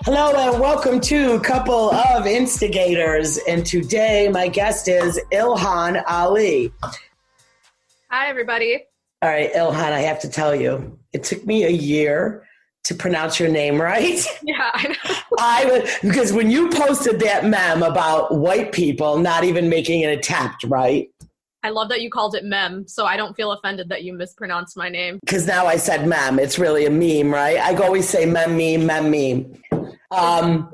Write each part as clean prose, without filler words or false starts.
Hello and welcome to Couple of Instigators. And today my guest is Ilhan Ali. Hi, everybody. All right, Ilhan, I have to tell you, it took me a year to pronounce your name right. Yeah, I know. Because when you posted that meme about white people not even making an attempt, right? I love that you called it mem, so I don't feel offended that you mispronounced my name. Because now I said mem. It's really a meme, right? I always say mem, meme.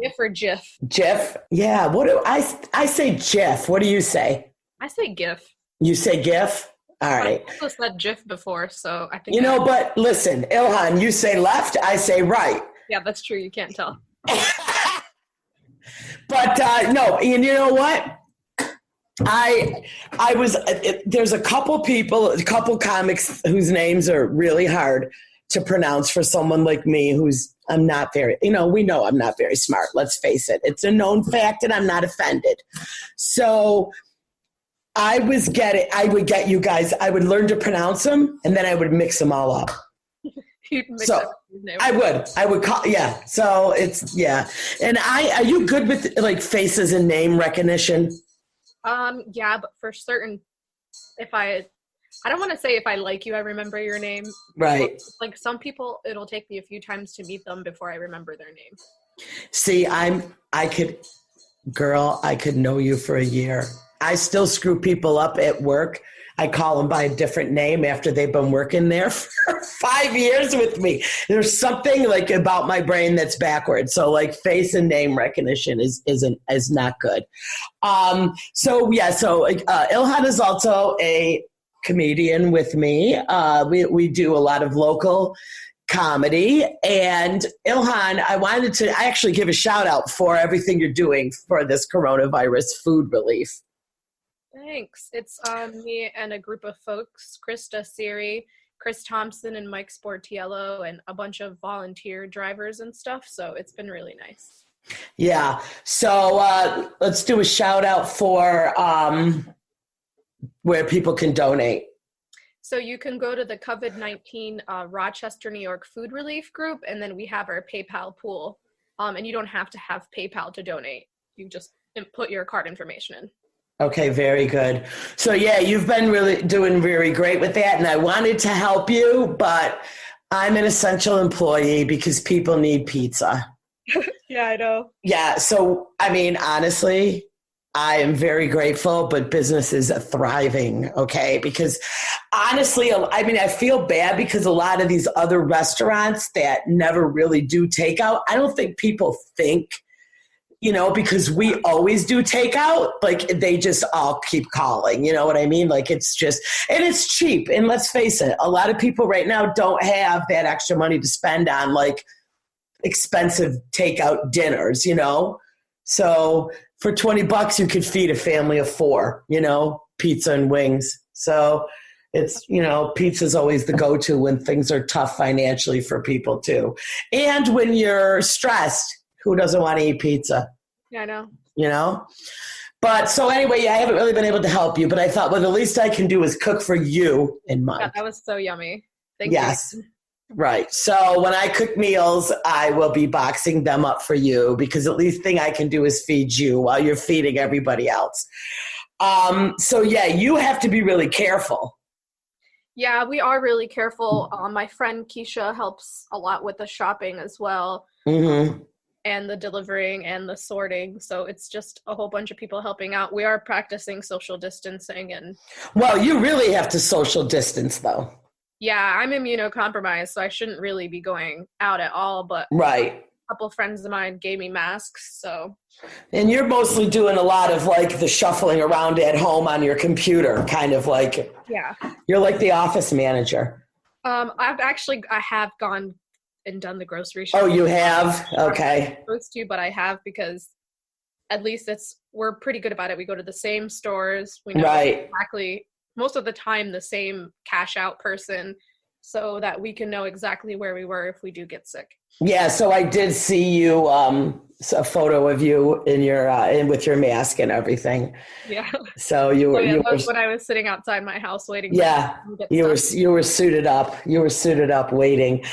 GIF or GIF? GIF? Yeah. What do I say GIF. What do you say? I say GIF. You say GIF? All right. I also said GIF before, so I think... But listen, Ilhan, you say left, I say right. Yeah, that's true. You can't tell. But no, and you know what? There's a couple comics whose names are really hard to pronounce for someone like me I'm not very smart. Let's face it. It's a known fact and I'm not offended. So I would get you guys, I would learn to pronounce them and then I would mix them all up. I would call, yeah. So it's, yeah. And are you good with like faces and name recognition? Yeah, but for certain, I don't want to say if I like you, I remember your name. Right. Like some people, it'll take me a few times to meet them before I remember their name. See, I could know you for a year. I still screw people up at work. I call them by a different name after they've been working there for 5 years with me. There's something like about my brain that's backwards. So like face and name recognition is not good. Ilhan is also a comedian with me. We do a lot of local comedy. And Ilhan, I actually give a shout out for everything you're doing for this coronavirus food relief. Thanks. It's me and a group of folks, Krista Siri, Chris Thompson, and Mike Sportiello, and a bunch of volunteer drivers and stuff. So it's been really nice. Yeah. So let's do a shout out for where people can donate. So you can go to the COVID-19 Rochester, New York Food Relief Group, and then we have our PayPal pool. And you don't have to have PayPal to donate. You just put your card information in. Okay, very good. So yeah, you've been really doing very great with that, and I wanted to help you, but I'm an essential employee because people need pizza. Yeah, I know. Yeah, so I mean, honestly, I am very grateful, but business is thriving, okay? Because honestly, I mean, I feel bad because a lot of these other restaurants that never really do takeout, I don't think people think, because we always do takeout, like they just all keep calling, you know what I mean? Like it's just, and it's cheap. And let's face it, a lot of people right now don't have that extra money to spend on like expensive takeout dinners, So for $20, you could feed a family of 4, pizza and wings. So it's, pizza's always the go-to when things are tough financially for people too. And when you're stressed, who doesn't want to eat pizza? Yeah, I know. But so anyway, I haven't really been able to help you, but I thought, well, the least I can do is cook for you and Mike. Yeah, that was so yummy. Thank you. Yes. Right. So when I cook meals, I will be boxing them up for you because the least thing I can do is feed you while you're feeding everybody else. So yeah, you have to be really careful. Yeah, we are really careful. My friend Keisha helps a lot with the shopping as well. Mm-hmm. And the delivering and the sorting. So it's just a whole bunch of people helping out. We are practicing social distancing and... Well, you really have to social distance though. Yeah, I'm immunocompromised, so I shouldn't really be going out at all, but right. A couple of friends of mine gave me masks, so... And you're mostly doing a lot of like the shuffling around at home on your computer, kind of like... Yeah. You're like the office manager. I have gone and done the grocery shopping. Oh, you have? Okay. I'm supposed to, but I have because at least we're pretty good about it. We go to the same stores. We know exactly, most of the time, the same cash out person so that we can know exactly where we were if we do get sick. Yeah, so I did see you, a photo of you in your with your mask and everything. Yeah. So you were. That was when I was sitting outside my house waiting. Yeah, you were suited up. You were suited up waiting.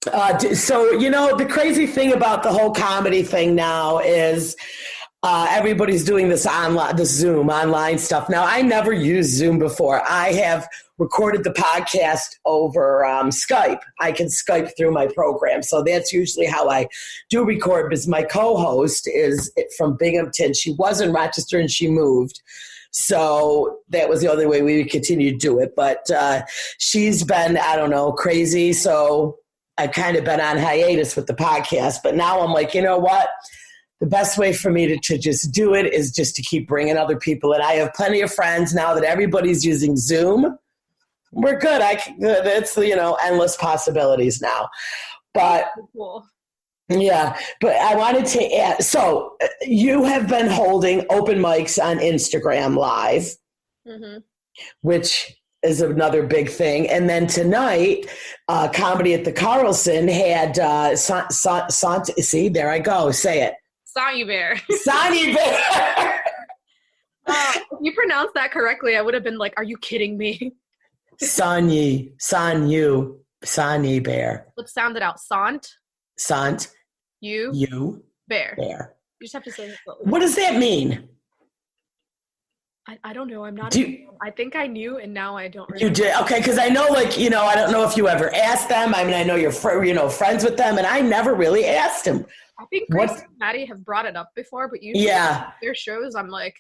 So, the crazy thing about the whole comedy thing now is everybody's doing this Zoom online stuff. Now, I never used Zoom before. I have recorded the podcast over Skype. I can Skype through my program. So that's usually how I do record, because my co-host is from Binghamton. She was in Rochester and she moved. So that was the only way we would continue to do it. But she's been, I don't know, crazy. So I've kind of been on hiatus with the podcast. But now I'm like, you know what? The best way for me to just do it is just to keep bringing other people in. I have plenty of friends now that everybody's using Zoom. We're good. It's, endless possibilities now. But cool. Yeah, but I wanted to add, so you have been holding open mics on Instagram Live, which is another big thing. And then tonight, Comedy at the Carlson had, see, there I go, say it. Sonny Bear. Sonny Bear. If you pronounced that correctly, I would have been like, are you kidding me? Sonny Bear. Let's sound it out. Sant. You. Bear. Bear. You just have to say it slowly. What does that mean? I don't know. I'm not. I think I knew, and now I don't remember. You did? Okay, because I know, I don't know if you ever asked them. I mean, I know you're, friends with them, and I never really asked them. I think Grace and Maddie have brought it up before, but usually their shows, I'm like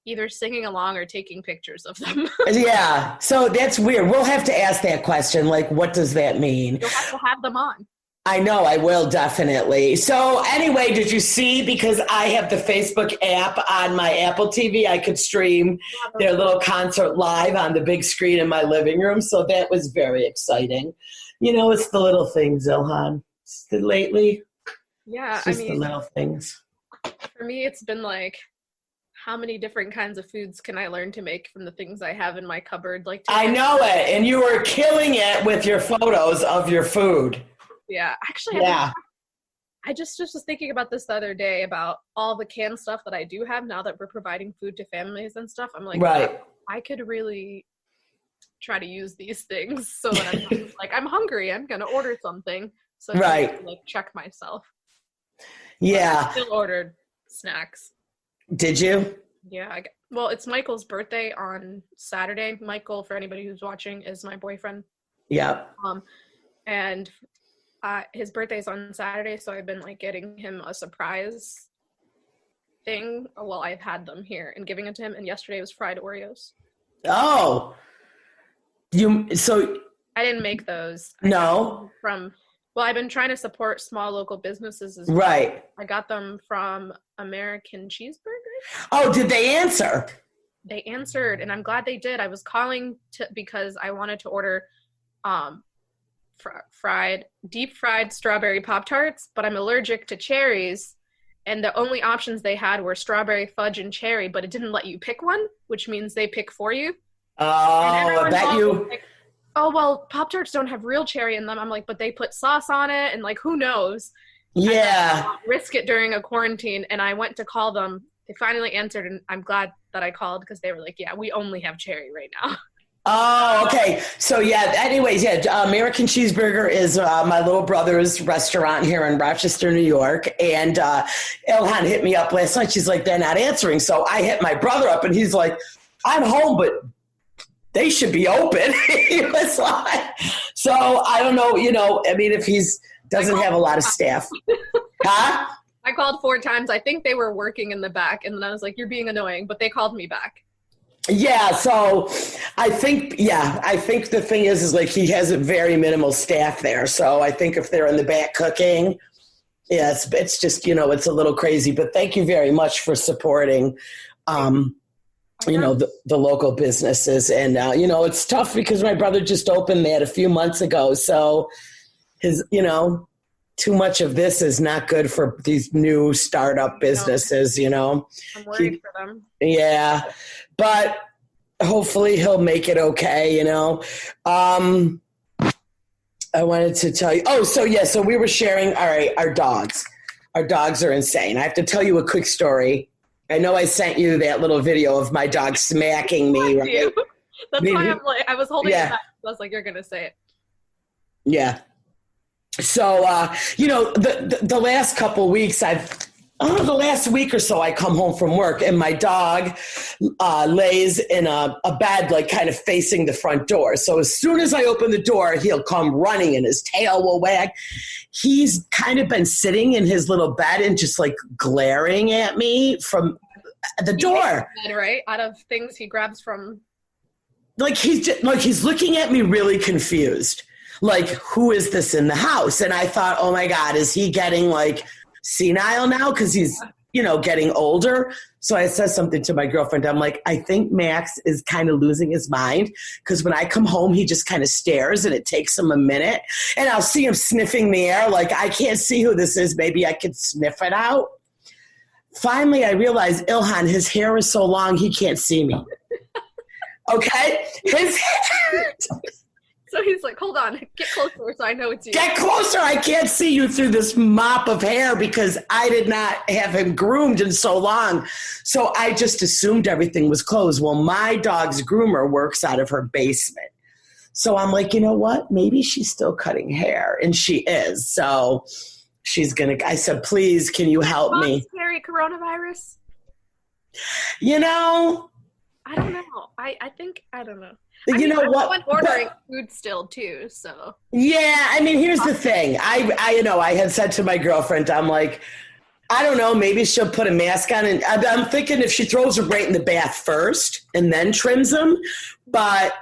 either singing along or taking pictures of them. Yeah, so that's weird. We'll have to ask that question, what does that mean? You'll have to have them on. I know, I will, definitely. So anyway, did you see, because I have the Facebook app on my Apple TV, I could stream their little concert live on the big screen in my living room. So that was very exciting. It's the little things, Ilhan. Lately. Yeah, it's just the little things. For me, it's been like, how many different kinds of foods can I learn to make from the things I have in my cupboard? I know it. And you were killing it with your photos of your food. Yeah, actually, I just was thinking about this the other day about all the canned stuff that I do have now that we're providing food to families and stuff. I'm like, right. I could really try to use these things so that I'm like, I'm hungry, I'm gonna order something. So I can, check myself. Yeah. I still ordered snacks. Did you? Yeah. Well, it's Michael's birthday on Saturday. Michael, for anybody who's watching, is my boyfriend. Yeah. And his birthday's on Saturday, so I've been getting him a surprise thing while I've had them here and giving it to him. And yesterday was fried Oreos. Oh, I didn't make those. No. I've been trying to support small local businesses as well. Right. I got them from American Cheeseburger. Oh, did they answer? They answered, and I'm glad they did. I was calling because I wanted to order deep fried strawberry Pop-Tarts, but I'm allergic to cherries, and the only options they had were strawberry, fudge, and cherry, but it didn't let you pick one, which means they pick for you. Oh, I bet you... oh, well, Pop-Tarts don't have real cherry in them. I'm like, but they put sauce on it, and who knows? Yeah. Risk it during a quarantine, and I went to call them. They finally answered, and I'm glad that I called because they were like, yeah, we only have cherry right now. Oh, okay. So, anyways, American Cheeseburger is my little brother's restaurant here in Rochester, New York. And Ilhan hit me up last night. She's like, they're not answering. So I hit my brother up, and he's like, I'm home, but they should be open. He was like, so I don't know, if he's doesn't have a lot of staff. Huh? I called 4 times. I think they were working in the back. And then I was like, you're being annoying. But they called me back. Yeah, so I think the thing is he has a very minimal staff there. So I think if they're in the back cooking, it's just, it's a little crazy. But thank you very much for supporting, the local businesses. And, it's tough because my brother just opened that a few months ago. So his, too much of this is not good for these new startup businesses, I'm worried for them. Yeah. But hopefully he'll make it okay, I wanted to tell you. Oh, so we were sharing, all right, our dogs. Our dogs are insane. I have to tell you a quick story. I know I sent you that little video of my dog smacking me. Right? That's why I was holding it back. I was like, you're going to say it. Yeah. So, the last couple weeks the last week or so, I come home from work and my dog lays in a bed, like kind of facing the front door. So as soon as I open the door, he'll come running and his tail will wag. He's kind of been sitting in his little bed and just like glaring at me from the door. Right? Out of things he grabs from. Like he's looking at me really confused. Like, who is this in the house? And I thought, oh my God, is he getting like senile now because he's getting older? So I said something to my girlfriend. I'm like, I think Max is kind of losing his mind because when I come home he just kind of stares and it takes him a minute and I'll see him sniffing the air like I can't see who this is. Maybe I could sniff it out. Finally I realized, Ilhan, his hair is so long he can't see me. Okay, his hair. So he's like, hold on, get closer so I know it's you. Get closer. I can't see you through this mop of hair because I did not have him groomed in so long. So I just assumed everything was closed. Well, my dog's groomer works out of her basement. So I'm like, you know what? Maybe she's still cutting hair. And she is. So I said, please, can you help me? Scary coronavirus? I don't know. I don't know. You know what? I'm ordering food still too, so. Yeah, I mean, here's the thing. I had said to my girlfriend, I'm like, I don't know, maybe she'll put a mask on. And I'm thinking if she throws them right in the bath first and then trims them. But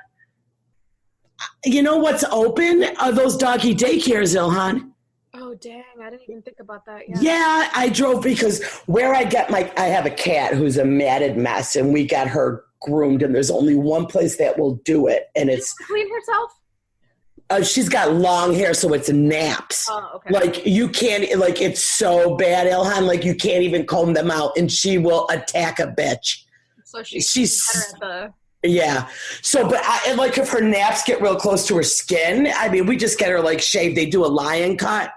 you know what's open? Are those doggy daycares, Ilhan. Oh, dang. I didn't even think about that yet. Yeah, I drove because where I have a cat who's a matted mess, and we got her groomed, and there's only one place that will do it, and it's clean herself. She's got long hair, so it's naps. Oh, okay. Like you can't, like it's so bad, Ilhan. Like you can't even comb them out, and she will attack a bitch. So she's better at the. Yeah. So, but like if her naps get real close to her skin, I mean, we just get her like shaved. They do a lion cut.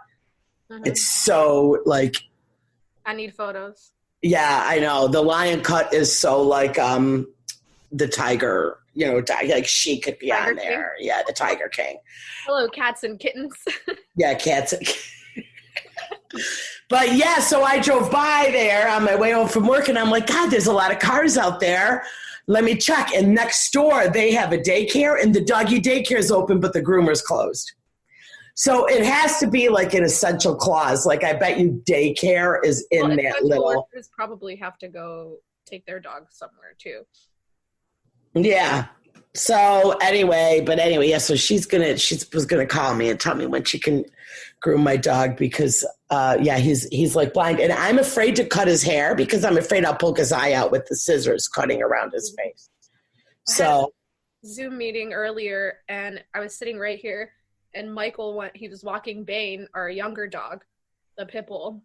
Mm-hmm. It's so like. I need photos. Yeah, I know. The lion cut is so like the tiger, like she could be tiger on there. King? Yeah, the Tiger King. Hello, cats and kittens. Yeah, cats and But yeah, so I drove by there on my way home from work and I'm like, God, there's a lot of cars out there. Let me check. And next door, they have a daycare and the doggy daycare is open, but the groomer's closed. So it has to be like an essential clause. Like I bet you daycare is in that little. Workers probably have to go take their dog somewhere too. Yeah. So anyway, yeah. So she was gonna call me and tell me when she can groom my dog because he's like blind and I'm afraid to cut his hair because I'm afraid I'll poke his eye out with the scissors cutting around his face. So Zoom meeting earlier and I was sitting right here. And Michael he was walking Bane, our younger dog, the pit bull.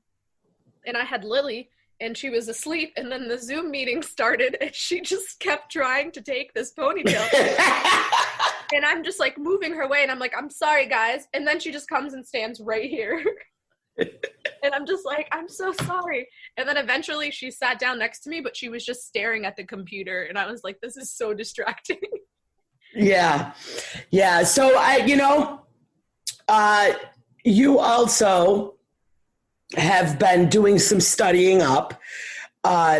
And I had Lily, and she was asleep. And then the Zoom meeting started, and she just kept trying to take this ponytail. And I'm just, like, moving her way. And I'm like, I'm sorry, guys. And then she just comes and stands right here. And I'm just like, I'm so sorry. And then eventually she sat down next to me, but she was just staring at the computer. And I was like, this is so distracting. Yeah. Yeah. So, you also have been doing some studying up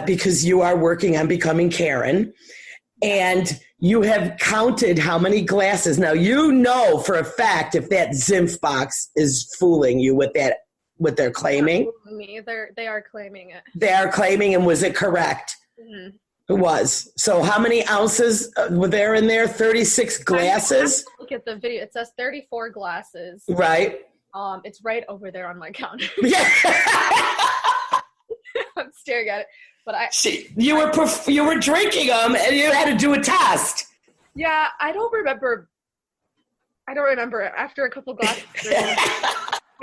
because you are working on becoming Karen, and you have counted how many glasses. Now, you know for a fact if that Zimph box is fooling you with what they're claiming. They are claiming it. They are claiming, and was it correct? Mm-hmm. It was. So how many ounces were there in there? 36 glasses? Look at the video. It says 34 glasses. Right. It's right over there on my counter. Yeah. I'm staring at it. But you were drinking them and you had to do a test. Yeah, I don't remember after a couple glasses.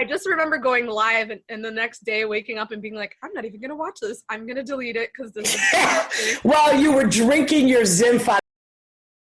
I just remember going live and the next day waking up and being like, I'm not even going to watch this. I'm going to delete it because this is. Well, you were drinking your Zimph